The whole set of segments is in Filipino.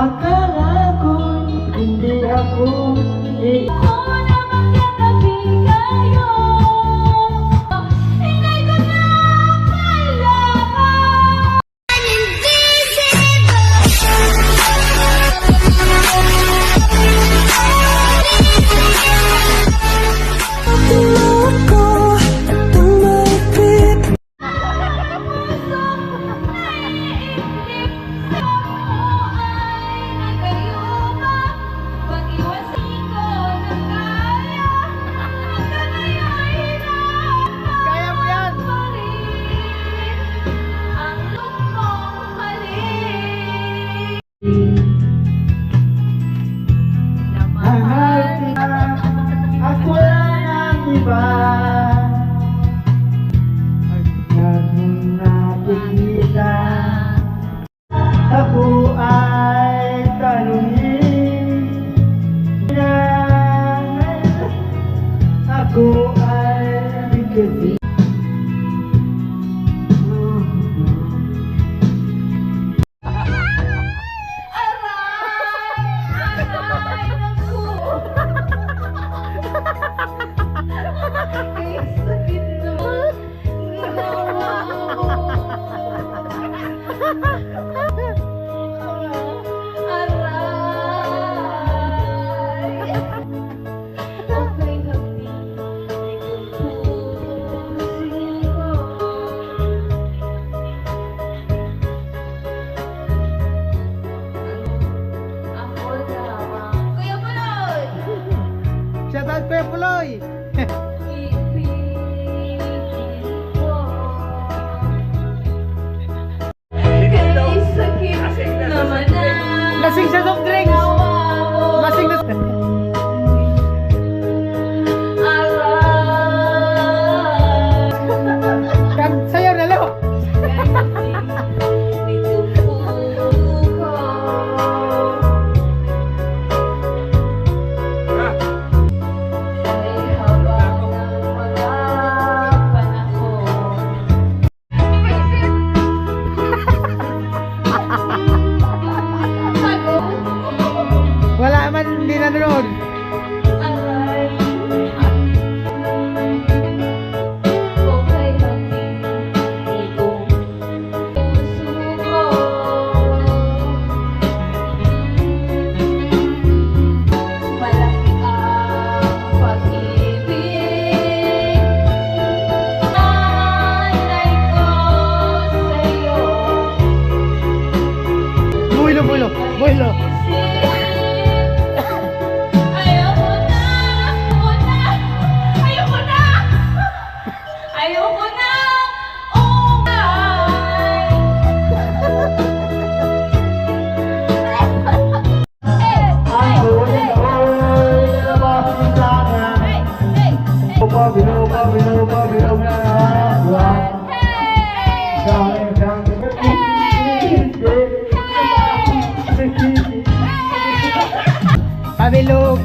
Akala ko'y hindi ako ako ay tanungin na ako ay bigyan. Shoutout Kuya Puloy! Lasing sa soft drinks! Lasing na... Sayaw na lang! Wala man, hindi nanonood. Buelo. Pabilog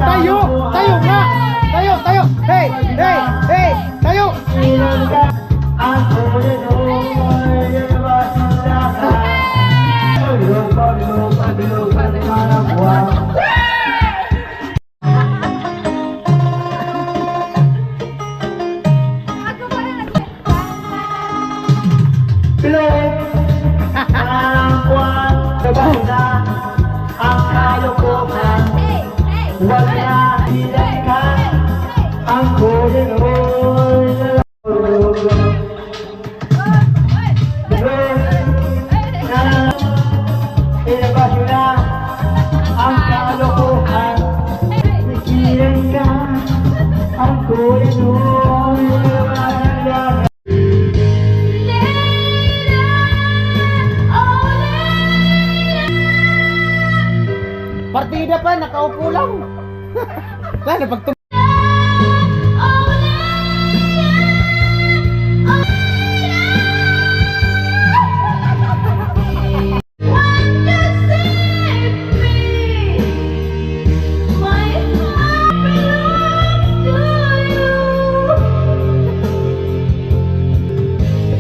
tayo! Tayo nga! Tayo! Tayo! Hey! Hey! Hey! Tayo! Wala ilan ka ang ilabas na ang kalokohan. Sikilan ka ang partida pa, nakaupo lang. Lalo pag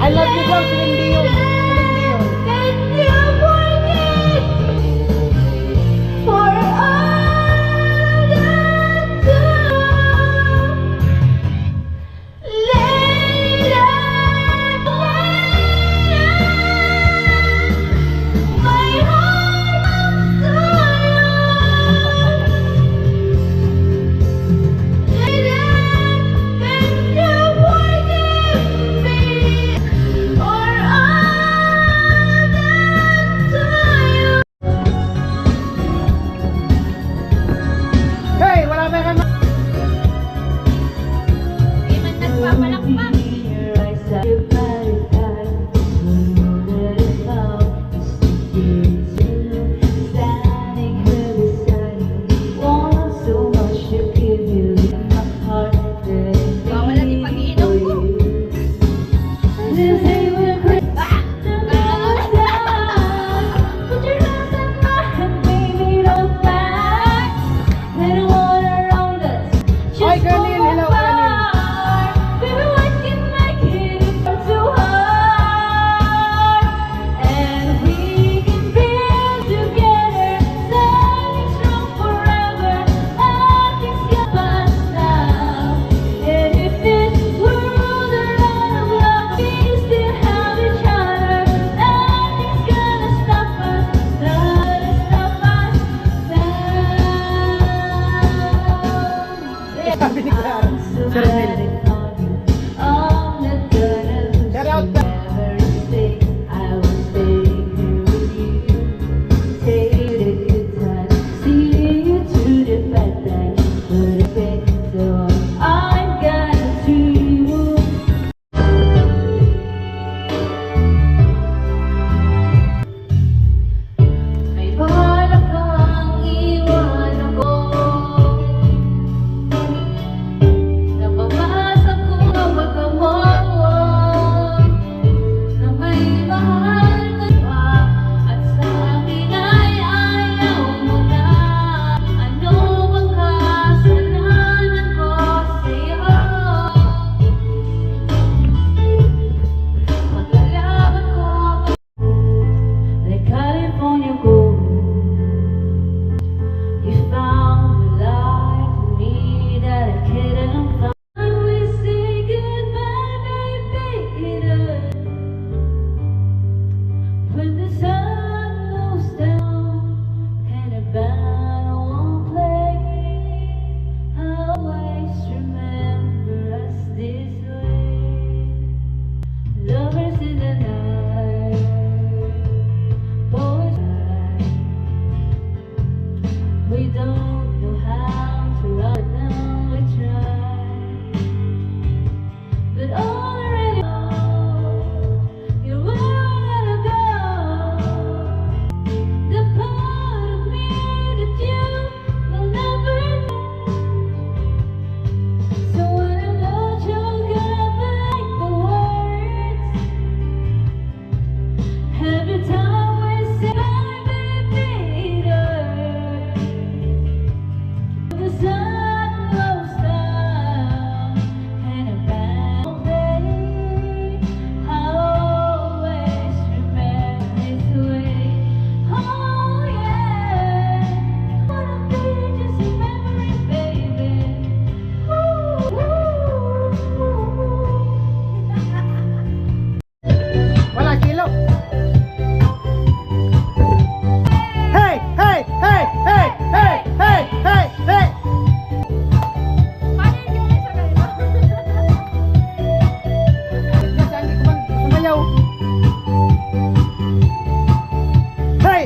I love you, Celine Dion. Celine Dion. Can you forgive me for all that done? Layla, my heart Hey, wala na ka na. Ay, Ganil, hello, Ganil. Sabi ni Clara, Sir Nel. Shout out ka. California gold, you found the light for me that I couldn't find. We say goodbye, baby, when the sun goes down and a band won't play. I'll always remember us this way, lovers in the night. We don't know how to run, now we try. But all I really know, you're where I gotta go. The part of me that you will never know. So when I'm not your girl, like the words every time we say bye, baby, the sun goes down and a bad day. I'll always remember this way. Oh yeah, I wanna be just a memory, baby. Ooh, ooh, ooh. Wala kilo. Hey, hey, hey, hey, hey, hey, hey, hey. Kasi hindi ko man sumayaw. Hey!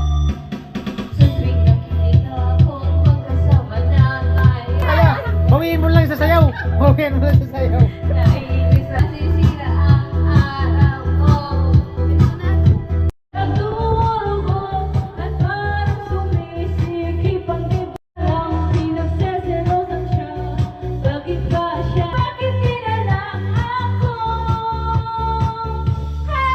Sa tuwing nakikita akong magkasama na tayo, Kaya, bawiin mo lang sa sayaw. Bawiin mo lang sa sayaw. naiinis na sisira ang araw ko. Nagturo ko at parang sumisikip ang iba lang. Pinagseselosan siya, bakit ba siya? Bakit di na lang ako? Hey!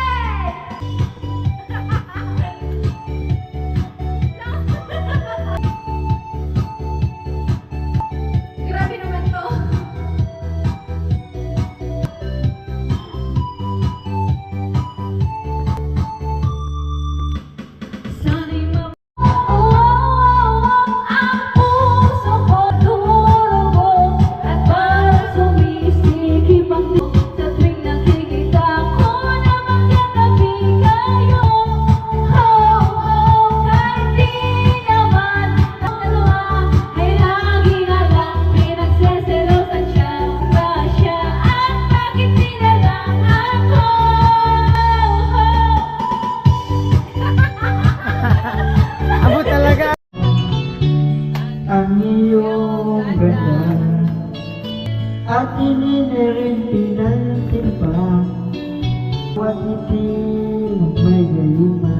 may gayuma.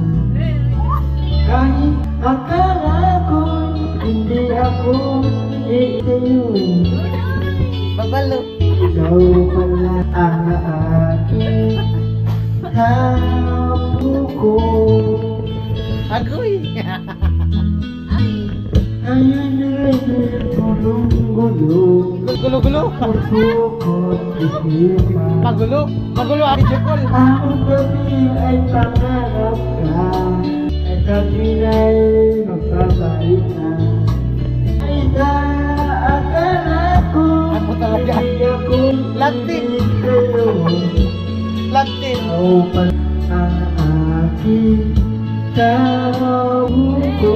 Kahit akala ko hindi ako iitayuin, Babalo. ikaw pala ang aking hapuko. Agoy. Ngayon ay gulong-gulong, Gulo-gulo. pagkukot isipan. Magulo. Magulo, Ate Jekol. Ang gabi ay pangarap ka, ay gabi ay magpapait na. Ay naakala ko, Ano talaga? hindi ako Latin. sa'yo. Latin. Ikaw pa ang aking kabuko.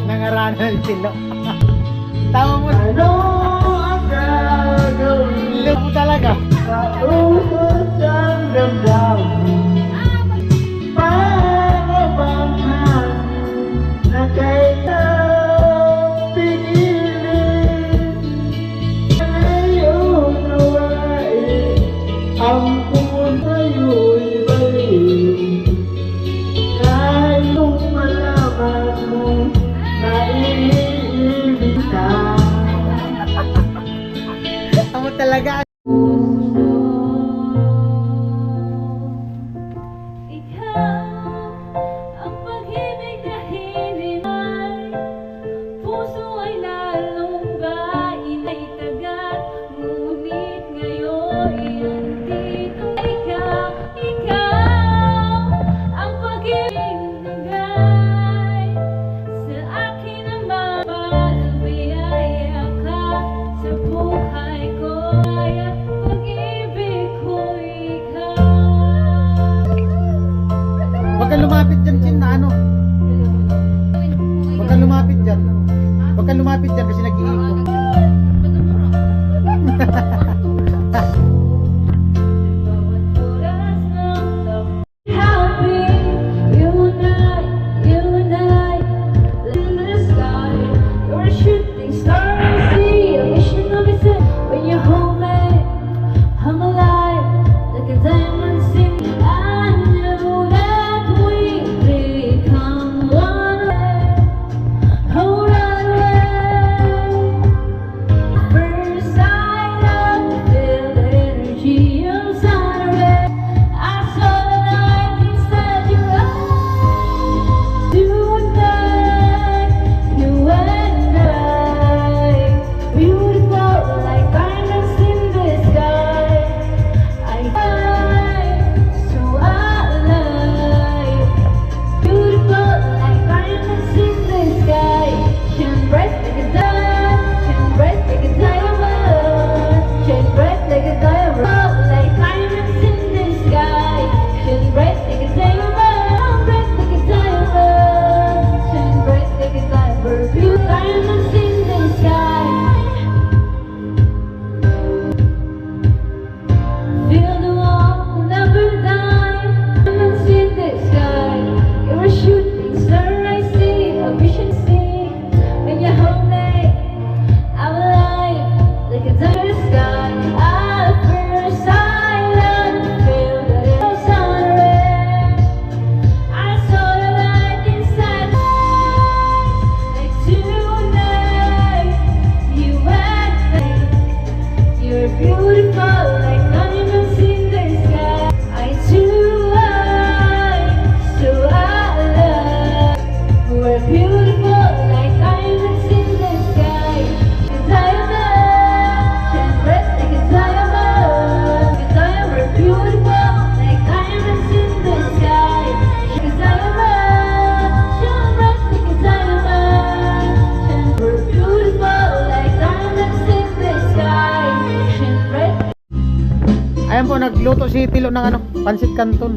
Nangaranan sila. Tama mo. Ano ang gagawin Love mo talaga. sa ubos ang damdamin? Para bang hangin na kailang pinili? Ngayon nawain ang puso sa'yo'y balik. Ngayong malaman mo na iibig ka. Tama talaga. Ikaw ang pag-ibig na hinimay, puso ay lalumbain ay tagat, ngunit ngayon andito. Ikaw ang pag-ibig nagay sa akin ang mapalbiyaya ka sa buhay ko. Kaya pag-ibig ko ikaw. Huwag kang lumapit dyan, Chin, na ano. Huwag kang lumapit dyan. Huwag kang lumapit dyan kasi nag-iikot. First I love, feel the energy inside of it. I saw the light inside your eyes. Tonight, you and I, beautiful like diamonds in the sky. I so alive, beautiful like diamonds in the sky. Shine bright like a diamond, shine bright like a diamond, shine bright like a diamond, like diamonds in the sky. Shine bright like a diamond, bright like a diamond, shine bright like a diamond, beautiful diamonds in the sky. Feel the warmth, never die. Diamonds in the sky. You're a shooting star, I see a vision. See when you hold me, I'm alive like a diamond sky. At first sight, feel the sun red. I saw the light inside my eyes. Like tonight, you and me. You're beautiful like diamonds in the sky. I too so alive. We're beautiful like diamonds in the sky. A diamond, shine bright like a diamond. A diamond, we're beautiful like diamonds in the sky. A diamond, shine bright like a diamond. We're beautiful like diamonds in the sky. Shine bright. Ayan po, nagluto si Tilo ng ano, pansit canton.